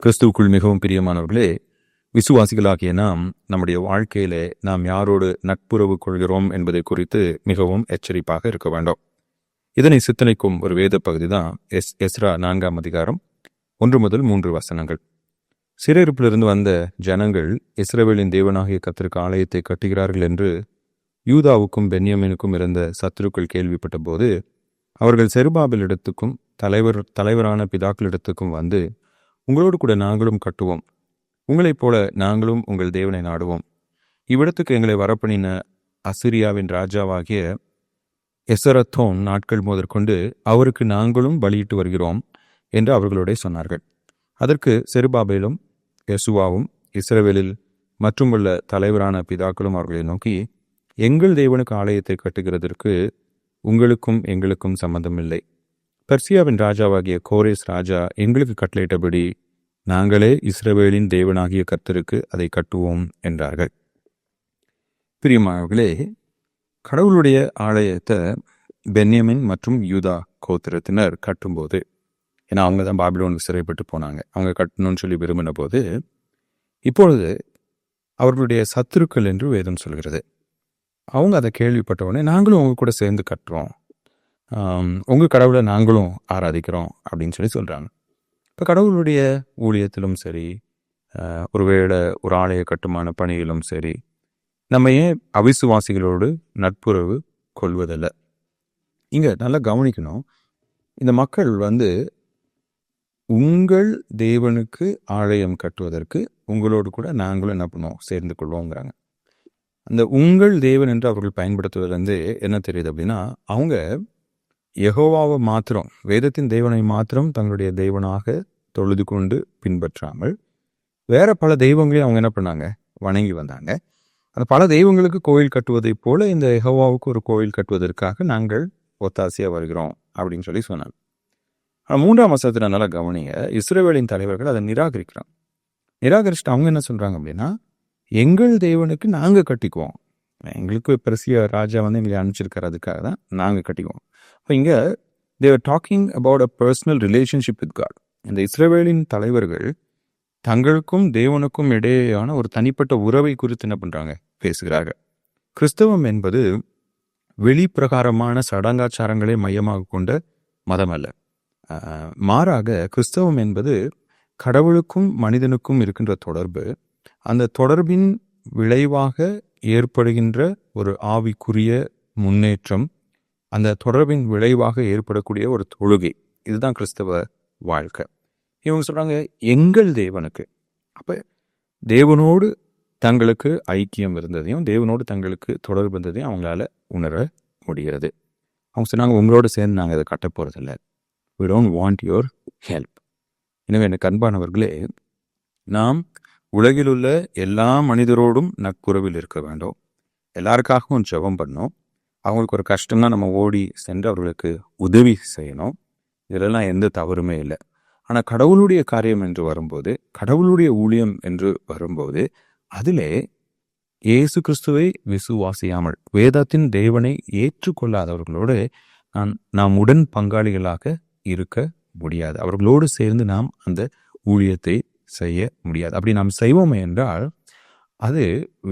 கிறிஸ்துவுக்குள் மிகவும் பிரியமானவர்களே, விசுவாசிகளாகிய நாம் நம்முடைய வாழ்க்கையிலே நாம் யாரோடு நட்புறவு கொள்கிறோம் என்பதை குறித்து மிகவும் எச்சரிப்பாக இருக்க வேண்டும். இதனை சித்தனைக்கும் ஒரு வேத பகுதி தான் எஸ்ரா 4ஆம் அதிகாரம் 1 முதல் 3 வசனங்கள். சிறையிருப்பிலிருந்து வந்த ஜனங்கள் இஸ்ரவேலின் தேவனாகிய கர்த்தருக்கு ஆலயத்தை கட்டுகிறார்கள் என்று யூதாவுக்கும் பென்யமீனுக்கும் இருந்த சத்துருக்கள் கேள்விப்பட்ட போது அவர்கள் செருபாபேலிடத்துக்கும் தலைவரான பிதாக்களிடத்துக்கும் வந்து, உங்களோடு கூட நாங்களும் கட்டுவோம், உங்களைப் போல நாங்களும் உங்கள் தேவனை நாடுவோம், இவ்விடத்துக்கு எங்களை வரப்பண்ணின அசிரியாவின் ராஜாவாகிய எசரத்தோன் நாட்கள் முதற்கொண்டு அவருக்கு நாங்களும் பலியிட்டு வருகிறோம் என்று அவர்களோட சொன்னார்கள். அதற்கு செருபாபேலும் யெசுவாவும் இஸ்ரவேலில் மற்றும் உள்ள தலைவரான பிதாக்களும் அவர்களை நோக்கி, எங்கள் தேவனுக்கு ஆலயத்தை கட்டுகிறதற்கு உங்களுக்கும் எங்களுக்கும் சம்மந்தம் இல்லை. பெர்சியாவின் ராஜாவாகிய கோரேஸ் ராஜா எங்களுக்கு கட்டளையிட்டபடி நாங்களே இஸ்ரவேலின் தேவனாகிய கர்த்தருக்கு அதை கட்டுவோம் என்றார்கள். பிரியமானவர்களே, கடவுளுடைய ஆலயத்தை பென்யமின் மற்றும் யூதா கோத்திரத்தினர் கட்டும்போது, ஏன்னா அவங்க தான் பாபிலோனுக்கு சிறைப்பட்டு போனாங்க, அவங்க கட்டணும்னு சொல்லி விரும்பின போது இப்பொழுது அவர்களுடைய சத்துருக்கள் என்று வேதம் சொல்கிறது. அவங்க அதை கேள்விப்பட்ட உடனே, நாங்களும் அவங்க கூட சேர்ந்து கட்டுறோம், உங்கள் கடவுளை நாங்களும் ஆராதிக்கிறோம் அப்படின்னு சொல்லி சொல்கிறாங்க. இப்போ கடவுளுடைய ஊழியத்திலும் சரி, ஒருவேளை ஒரு ஆலய கட்டுமான பணியிலும் சரி, நம்ம ஏன் அவிசுவாசிகளோடு நட்புறவு கொள்வதில்லை? இங்கே நல்லா கவனிக்கணும். இந்த மக்கள் உங்கள் தேவனுக்கு ஆலயம் கட்டுவதற்கு உங்களோடு கூட நாங்களும் என்ன பண்ணுவோம், சேர்ந்து கொள்வோங்கிறாங்க. அந்த உங்கள் தேவன் என்று அவர்கள் பயன்படுத்துவதிலிருந்து என்ன தெரியுது அப்படின்னா, அவங்க யெகோவாவை மாத்திரம், வேதத்தின் தேவனை மாத்திரம் தங்களுடைய தேவனாக தொழுது கொண்டு பின்பற்றாமல் வேற பல தெய்வங்களையும் அவங்க என்ன பண்ணாங்க, வணங்கி வந்தாங்க. அந்த பல தெய்வங்களுக்கு கோயில் கட்டுவதை போல இந்த யெகோவாவுக்கு ஒரு கோயில் கட்டுவதற்காக நாங்கள் ஒத்தாசையாக வருகிறோம் அப்படின்னு சொல்லி சொன்னாங்க. ஆனால் 3ஆம் வசனத்தில் நல்லா கவனிங்க, இஸ்ரவேலின் தலைவர்கள் அதை நிராகரிச்சுட்டு அவங்க என்ன சொல்றாங்க அப்படின்னா, எங்கள் தேவனுக்கு நாங்கள் கட்டிக்குவோம், எங்களுக்கு பெர்சியா ராஜா எங்களை அனுப்பிச்சிருக்காரு, அதுக்காக தான் நாங்கள் கட்டிக்குவோம். இப்போ இங்கே they are talking about a personal relationship with God. இந்த இஸ்ரவேலின் தலைவர்கள் தங்களுக்கும் தேவனுக்கும் இடையேயான ஒரு தனிப்பட்ட உறவை குறித்து என்ன பண்ணுறாங்க, பேசுகிறார்கள். கிறிஸ்தவம் என்பது வெளிப்பிரகாரமான சடங்காச்சாரங்களை மையமாக கொண்ட மதம் அல்ல. மாறாக கிறிஸ்தவம் என்பது கடவுளுக்கும் மனிதனுக்கும் இருக்கின்ற தொடர்பு, அந்த தொடர்பின் விளைவாக ஏற்படுகின்ற ஒரு ஆவிக்குரிய முன்னேற்றம், அந்த தொடர்பின் விளைவாக ஏற்படக்கூடிய ஒரு தொழுகை, இதுதான் கிறிஸ்தவ வாழ்க்கை. இவங்க சொல்றாங்க எங்கள் தேவனுக்கு. அப்ப தேவனோடு தங்களுக்கு ஐக்கியம் இருந்ததையும் தேவனோடு தங்களுக்கு தொடர்பு இருந்ததையும் அவங்களால உணர முடிகிறது. அவங்க சொன்னாங்க, உங்களோட சேர்ந்து நாங்கள் இதை கட்ட போறதில்லை, we don't want your help. எனவே எனக்கு அன்பானவர்களே, நாம் உலகில் உள்ள எல்லா மனிதரோடும் நட்புறவில் இருக்க வேண்டும், எல்லாருக்காகவும் ஜெபம் பண்ணணும், அவங்களுக்கு ஒரு கஷ்டம்னா நம்ம ஓடி சென்று அவர்களுக்கு உதவி செய்யணும், இதெல்லாம் எந்த தவறுமே இல்லை. ஆனால் கடவுளுடைய காரியம் என்று வரும்போது, கடவுளுடைய ஊழியம் என்று வரும்போது, அதிலே இயேசு கிறிஸ்துவை விசுவாசியாமல் வேதத்தின் தேவனை ஏற்றுக்கொள்ளாதவர்களோடு நாம் உடன் பங்காளிகளாக இருக்க முடியாது. அவர்களோடு சேர்ந்து நாம் அந்த ஊழியத்தை செய்ய முடியாது. அப்படி நாம் செய்வோமே என்றால் அது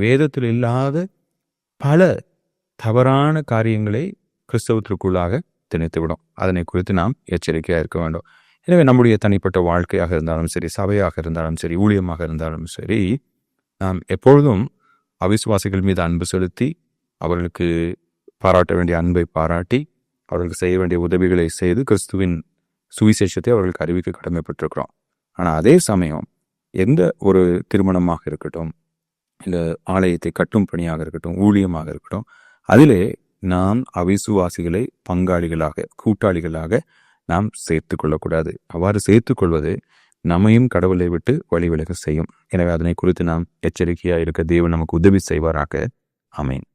வேதத்தில் இல்லாத பல தவறான காரியங்களை கிறிஸ்தவத்திற்குள்ளாக திணித்துவிடும். அதனை குறித்து நாம் எச்சரிக்கையாக இருக்க வேண்டும். எனவே நம்முடைய தனிப்பட்ட வாழ்க்கையாக இருந்தாலும் சரி, சபையாக இருந்தாலும் சரி, ஊழியமாக இருந்தாலும் சரி, நாம் எப்பொழுதும் அவிசுவாசிகள் மீது அன்பு செலுத்தி அவர்களுக்கு பாராட்ட வேண்டிய அன்பை பாராட்டி அவர்களுக்கு செய்ய வேண்டிய உதவிகளை செய்து கிறிஸ்துவின் சுவிசேஷத்தை அவர்களுக்கு அறிவிக்க கடமைப்பட்டிருக்கிறோம். ஆனால் அதே சமயம் எந்த ஒரு திருமணமாக இருக்கட்டும், இந்த ஆலயத்தை கட்டும் பணியாக இருக்கட்டும், ஊழியமாக இருக்கட்டும், அதிலே நாம் அவிசுவாசிகளை பங்காளிகளாக, கூட்டாளிகளாக நாம் சேர்த்து கொள்ளக்கூடாது. அவ்வாறு சேர்த்து கொள்வது நம்மையும் கடவுளை விட்டு வழி விலக செய்யும். எனவே அதனை குறித்து நாம் எச்சரிக்கையாக இருக்க தேவன் நமக்கு உதவி செய்வாராக. ஆமென்.